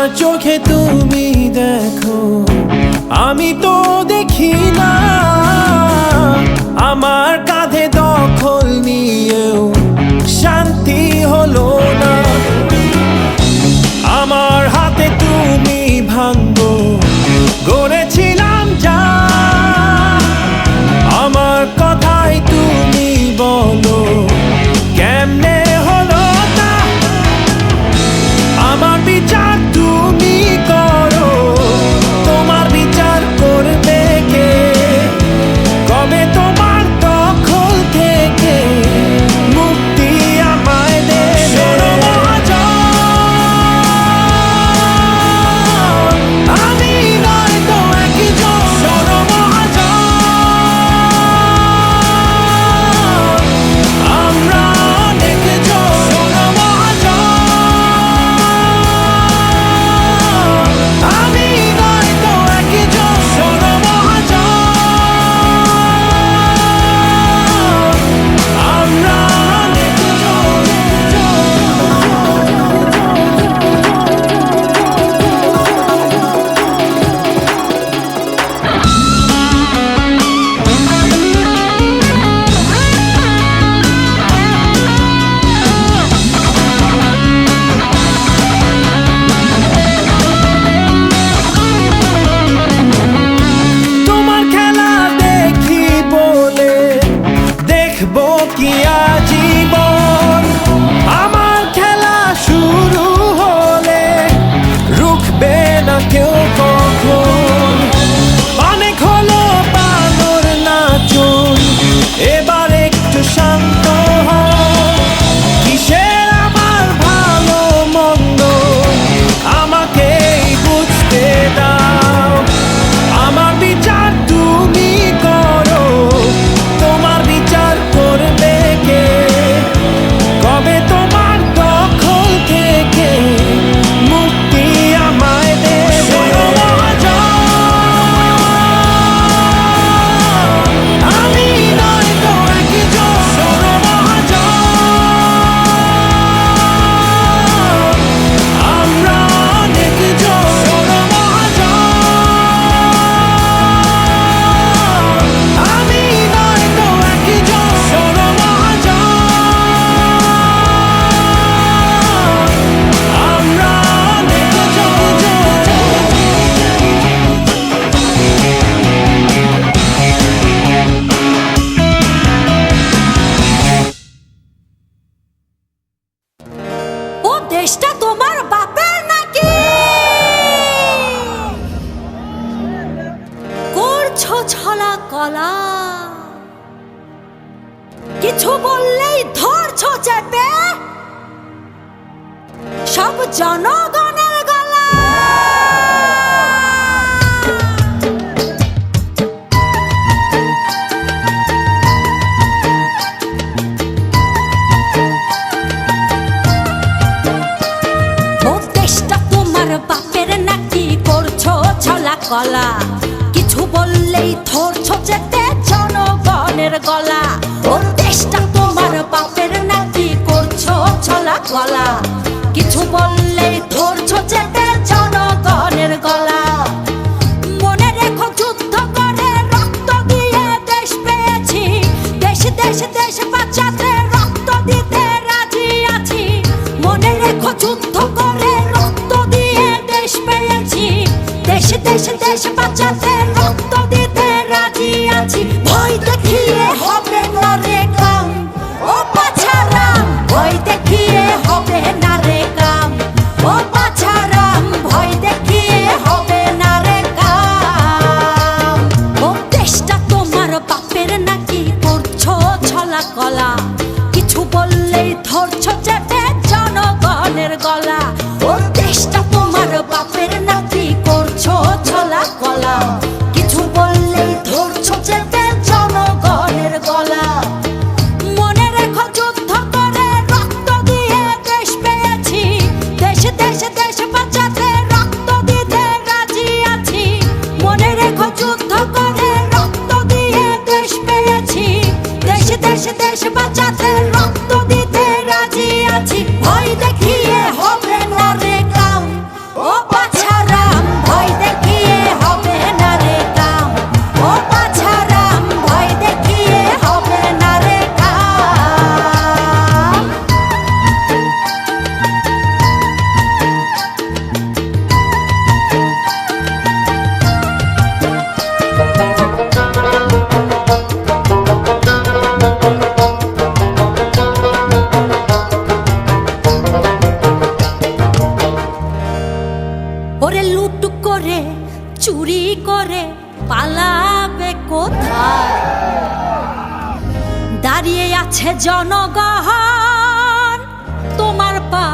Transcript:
আমার চোখে তুমি দেখো, আমি তো দেখি না। আমার কাঁধে দখল নিয়েও শান্তি হলো না। আমার হাতে তুমি ভাঙবো গড়েছিলাম যা, আমার কথাই তুমি বলো কেমনে হলো তা। আমার বিচার তুমি করো, তোমার বিচার করবে কে? কবে তোমার দখল থেকে মুক্তি আমায় দেবে? আমি নয় তো একজন, শোনো মহাজন, আমরা অনেকজন। শোনো মহাজন, আমি নয় তো একজন, শোনো মহাজন, আমরা তোমার খেলা দেখি বলে দেখবো কি আজীবন। আমার খেলা শুরু হলে রুখবে না কেউ কখন। অনেক হলো বানর নাচন, এবার একটু শান্ত হও। কিসের আমার ভালো মন্দ আমাকেই বুঝতে দাও। আমার বিচার তুমি করো, তোমার বিচার করবে কে? কবে তোমার দখল থেকে মুক্তি আমায় দেবে? শোনো মহাজন, আমি নয় তো একজন, শোনো মহাজন, আমরা অনেকজন। শোনো মহাজন, আমি নয় তো একজন, শোনো মহাজন, আমরা অনেকজন। ও দেশটা তোমার বাপের নাকি? করছো ছলা কলা, কিছু বললেই ধরছো চেপে সব জনগণের গলা। ও দেশটা তোমার বাপের নাকি? করছো ছলা কলা, কিছু বললেই ধরছো চেপে জনগণের গলা। ও দেশটা তোমার বাপের নাকি? করছো ছলা কলা, কিছু বললেই ধরছো চেপে জনগণের গলা। মনে রেখো যুদ্ধ করে রক্ত দিয়ে দেশ পেয়েছি, দেশ দেশ দেশ বাঁচাতে রক্ত দিতে রাজি আছি। মনে রেখো যুদ্ধ করে রক্ত দিয়ে দেশ পেয়েছি, দেশ দেশ দেশ বাঁচাতে রক্ত দিতে রাজি আছি। ভয় দেখিয়ে হবে না রে কাম, ও পাছারাম, ভয় দেখিয়ে হবে না রে কাম, ও পাছারাম, ভয় দেখিয়ে হবে না রে কাম। ও দেশটা তোমার বাপের নাকি? করছো ছলা কলা, কিছু বললেই ধরছো চেপে জনগণের গলা। ও দেশটা তোমার বাপের নাকি? করছো ছলা কলা, কিছু বললেই ধরছো চেপে জনগণের গলা। মনে রেখো যুদ্ধ করে রক্ত দিয়ে দেশ পেয়েছি, দেশ দেশ দেশ বাঁচাতে রক্ত দিতে রাজি আছি। মনে রেখো যুদ্ধ করে রক্ত দিয়ে দেশ পেয়েছি, দেশ দেশ দেশ বাঁচাতে রক্ত দিতে রাজি আছি। ভয় দেখিয়ে হবে না রে কাম, ও ওরে লুট করে চুরি করে পালাবে কোথায়? দাঁড়িয়ে আছে জনগণ তোমার পা